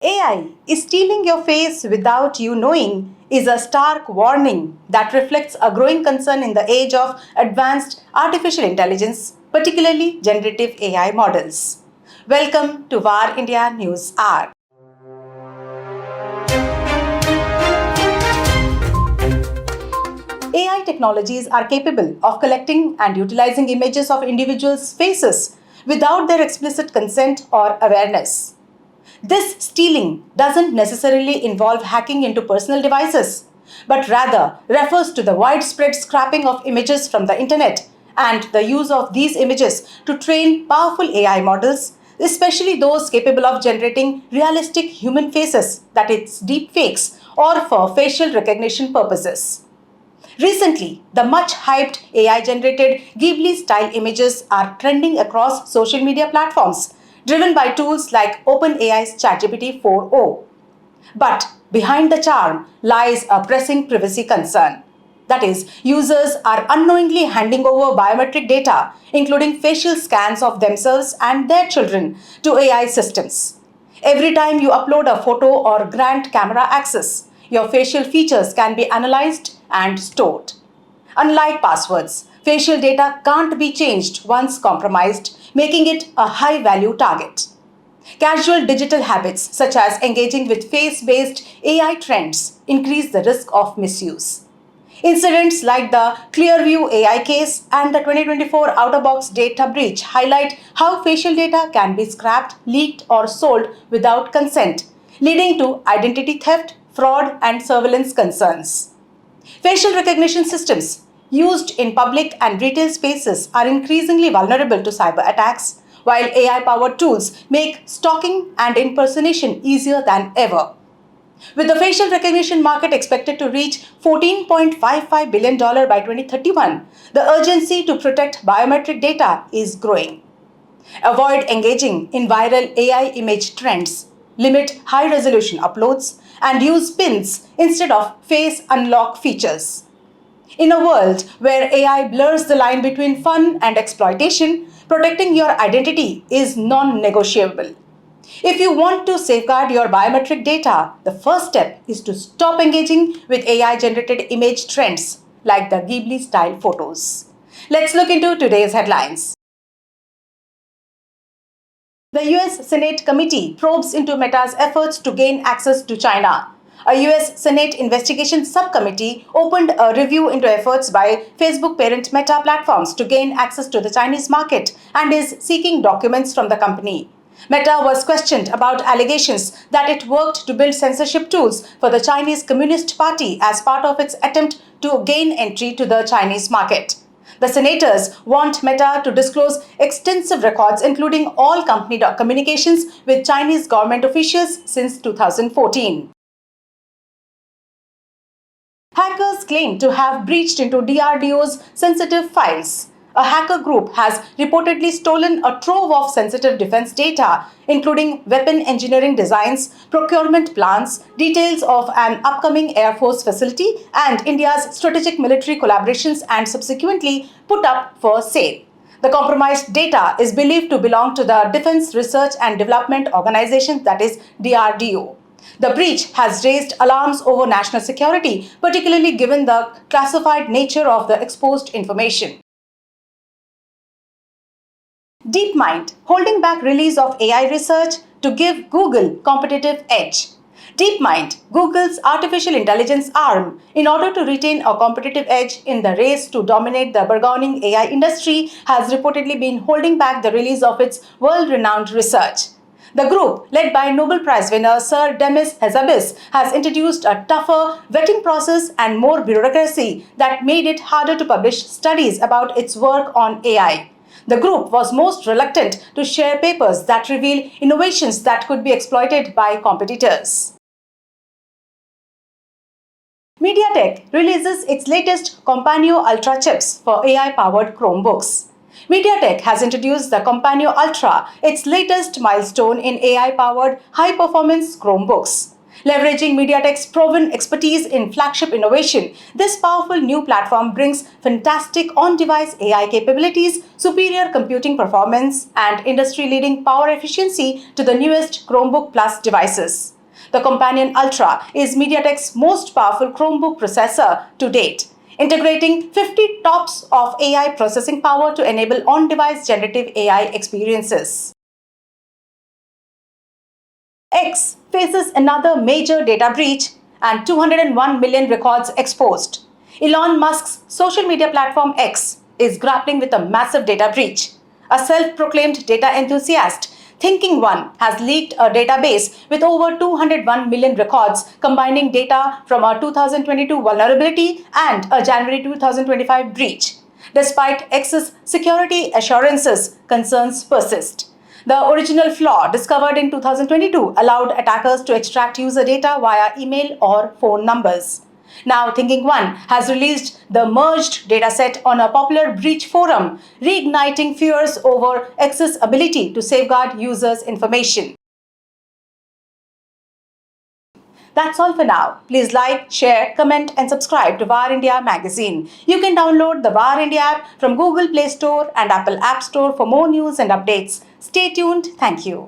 AI is stealing your face without you knowing is a stark warning that reflects a growing concern in the age of advanced artificial intelligence, particularly generative AI models. Welcome to VAR India News Hour. AI technologies are capable of collecting and utilizing images of individuals' faces without their explicit consent or awareness. This stealing doesn't necessarily involve hacking into personal devices, but rather refers to the widespread scrapping of images from the internet and the use of these images to train powerful AI models, especially those capable of generating realistic human faces, that is, deepfakes, or for facial recognition purposes. Recently, the much hyped AI generated Ghibli style images are trending across social media platforms, driven by tools like OpenAI's ChatGPT 4o. But behind the charm lies a pressing privacy concern. That is, users are unknowingly handing over biometric data, including facial scans of themselves and their children, to AI systems. Every time you upload a photo or grant camera access, your facial features can be analyzed and stored. Unlike passwords, facial data can't be changed once compromised, making it a high value target. Casual digital habits, such as engaging with face based AI trends, increase the risk of misuse. Incidents like the Clearview AI case and the 2024 Outer Box data breach highlight how facial data can be scrapped, leaked, or sold without consent, leading to identity theft, fraud, and surveillance concerns. Facial recognition systems used in public and retail spaces are increasingly vulnerable to cyber attacks, while AI powered tools make stalking and impersonation easier than ever. With the facial recognition market expected to reach $14.55 billion by 2031, the urgency to protect biometric data is growing. Avoid engaging in viral AI image trends, limit high resolution uploads, and use pins instead of face unlock features. In a world where AI blurs the line between fun and exploitation, protecting your identity is non negotiable. If you want to safeguard your biometric data, the first step is to stop engaging with AI generated image trends like the Ghibli style photos. Let's look into today's headlines. The US Senate committee probes into Meta's efforts to gain access to China. A US Senate investigation subcommittee opened a review into efforts by Facebook parent Meta Platforms to gain access to the Chinese market and is seeking documents from the company. Meta was questioned about allegations that it worked to build censorship tools for the Chinese Communist Party as part of its attempt to gain entry to the Chinese market. The senators want Meta to disclose extensive records, including all company communications with Chinese government officials since 2014. Hackers claim to have breached into DRDO's sensitive files. A hacker group has reportedly stolen a trove of sensitive defense data, including weapon engineering designs, procurement plans, details of an upcoming Air Force facility, and India's strategic military collaborations, and subsequently put up for sale. The compromised data is believed to belong to the Defense Research and Development Organization, that is DRDO. The breach has raised alarms over national security, particularly given the classified nature of the exposed information. DeepMind holding back release of AI research to give Google competitive edge. DeepMind, Google's artificial intelligence arm, in order to retain a competitive edge in the race to dominate the burgeoning AI industry, has reportedly been holding back the release of its world-renowned research. The group, led by Nobel Prize winner Sir Demis Hassabis, has introduced a tougher vetting process and more bureaucracy that made it harder to publish studies about its work on AI. The group was most reluctant to share papers that reveal innovations that could be exploited by competitors. MediaTek releases its latest Compagno Ultra chips for AI-powered Chromebooks. MediaTek has introduced the Compagno Ultra, its latest milestone in AI-powered high-performance Chromebooks. Leveraging MediaTek's proven expertise in flagship innovation, this powerful new platform brings fantastic on-device AI capabilities, superior computing performance, and industry-leading power efficiency to the newest Chromebook Plus devices. The Companion Ultra is MediaTek's most powerful Chromebook processor to date, integrating 50 TOPS of AI processing power to enable on-device generative AI experiences. X faces another major data breach and 201 million records exposed. Elon Musk's social media platform X is grappling with a massive data breach. A self-proclaimed data enthusiast, Thinking One, has leaked a database with over 201 million records combining data from a 2022 vulnerability and a January 2025 breach. Despite X's security assurances, concerns persist. The original flaw, discovered in 2022, allowed attackers to extract user data via email or phone numbers. Now, Thinking One has released the merged dataset on a popular breach forum, reigniting fears over X's ability to safeguard users' information. That's all for now. Please like, share, comment, and subscribe to VAR India magazine. You can download the VAR India app from Google Play Store and Apple App Store for more news and updates. Stay tuned. Thank you.